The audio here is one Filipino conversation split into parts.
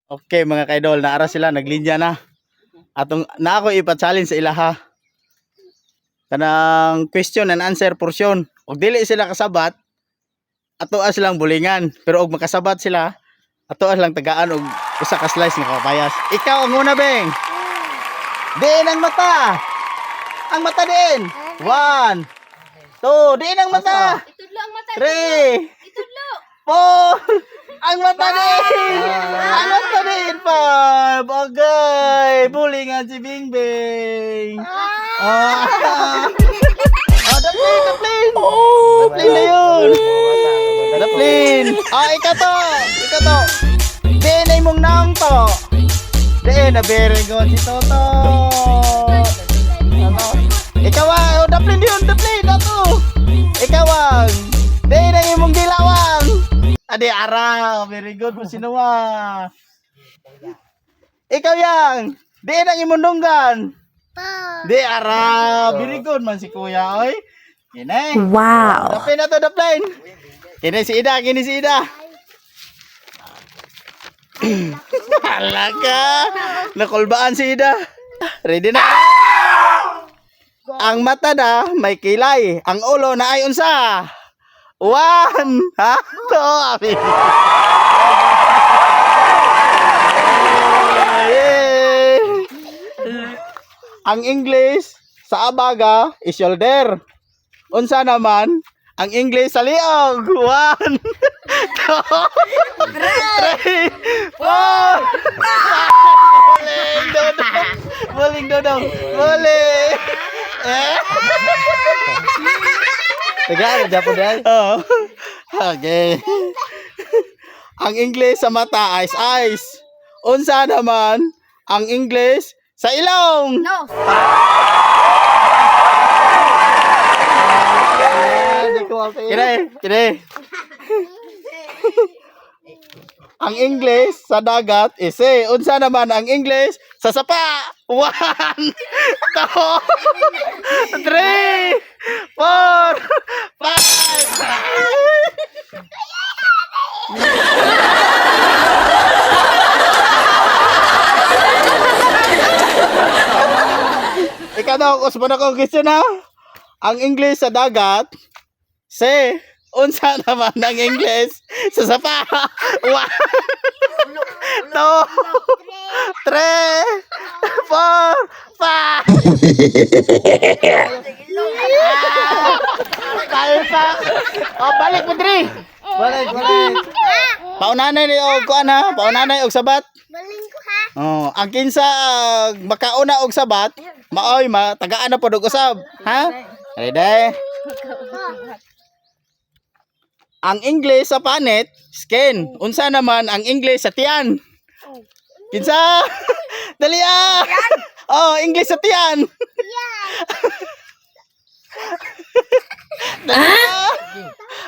Okay mga kaidol, naara sila, naglinya na. Atong na ako ipa-challenge sa ilaha. Kanang question and answer portion. Og dili sila kasabat, ato as lang bulingan. Pero og makasabat sila, ato as lang tagaan og usa ka slice nga kapayas. Ikaw ang una, Beng. Diin ang mata. Ang mata din. 1, 2, diin ang mata. Itudlo ang mata. 3, Itudlo. 4, ang mata din. Ang mata din pa. Bagay. Bulingan si Bing Bing. Daplin, daplin. Daplin na yun. Daplin. Ikaw to. Ikaw to. Diin mong naong to. Diin na very good si Toto. Ano? Ikaw ang. Daplin yun. Daplin. Ato. Ikaw ang. Diin na imong dilawang. Adi ara. Very good po sinuwa. Ikaw yang. Diin ang imong dunggan. Di ara. Very good man si kuya. Oy. Kini. Wow. Daplin na to, daplin. Kini si Ida, kini si Ida. Halaga. Nakulbaan si Ida. Ready na. Ang mata na may kilay. Ang ulo na ay unsa. 1. Ha? 2. Abi. Yay. Ang English sa abaga is shoulder. Unsa naman ang English sa liog? 1, 2, 3, 4. Muling dodong. Muling dodong. Muling. Tagaan na po dahil. Oo. Okay. Ang English sa mata is eyes. Unsa naman ang English sa ilong? No. Kire, kire. Ang English sa dagat is unsa naman ang English sa sapa? 1, 2, 3, 4, 5. Ikaw na, usman ako question ha. Ang English sa dagat, unsa naman ang English sa sapa? 1, 2, 3, 4, 5. Tayo pa. Balik mo, Dre. Balik, balik. Paunanay ni og kuan ha, paunanay og sabat. Baling ko ha. Ang kinsa makauna og sabat, maoy matagaan na pod og usab, ha? Ready? Ang English sa panit, skin. Unsa naman ang English sa tiyan? Kinsa? Dali ah. English sa tiyan.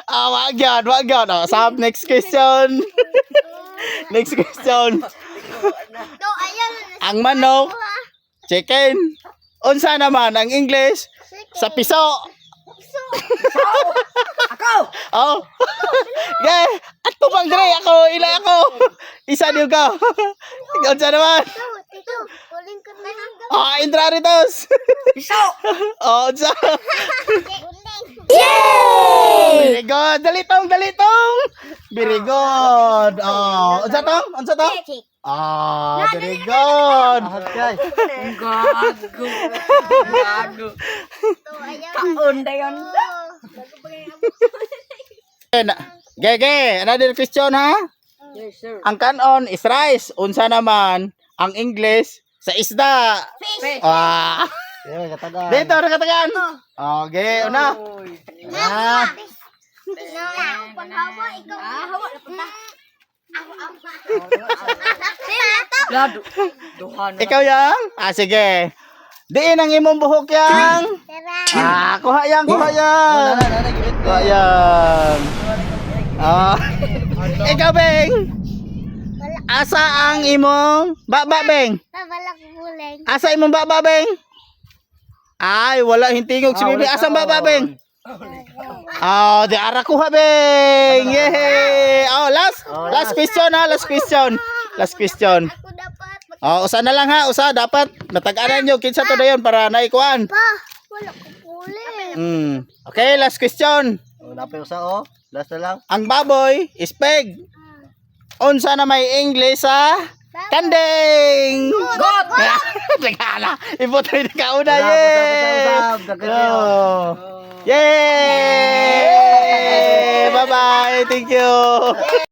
Wag yan, wag yan. Sab, next question. Next question. No, ayan. Ang manok, chicken. Unsa naman ang English sa piso? Ako. Oh. Okay. Ato bang dire ako, ila ako. Isa niyo ka. Unsa naman? Tito, baling ko na. Intraritos. Piso. Unsa? Yay! Very good. Dalitong, dalitong. Very good. Unsa to? Unsa to? Very good. Gago. Gago. Kaunda yun. Gege, another question ha? Yes, sir. Ang kanon is rice. Unsa naman ang English sa isda? Fish. Dito, nakatagan. Okay, una. Ikaw yang? Sige. Diin ang imong buhok yang. Kuha yang, kuha yang. Kuha yang. Ikaw, Beng. Asa ang imong baba, Beng? Asa imong baba, Beng? Ay, wala hintingog si Bibi. Asa ang baba, Beng? Di ara kuha, Beng. Yay! Last question ha, last question. Last question. Ako dapat. Oh, usa na lang ha, usa dapat matag-anan nyo kinsa to dayon para naikuan. Pa, wala ko puli. Okay, last question. Oh, napay usa oh. Last na lang. Ang baboy is peg. Unsa na may English sa kanding? God! Tagala. Ibot tayo na kauna. Usab, Yay! usab. Dagan kayo. Oh. Yay! Bye-bye. Thank you.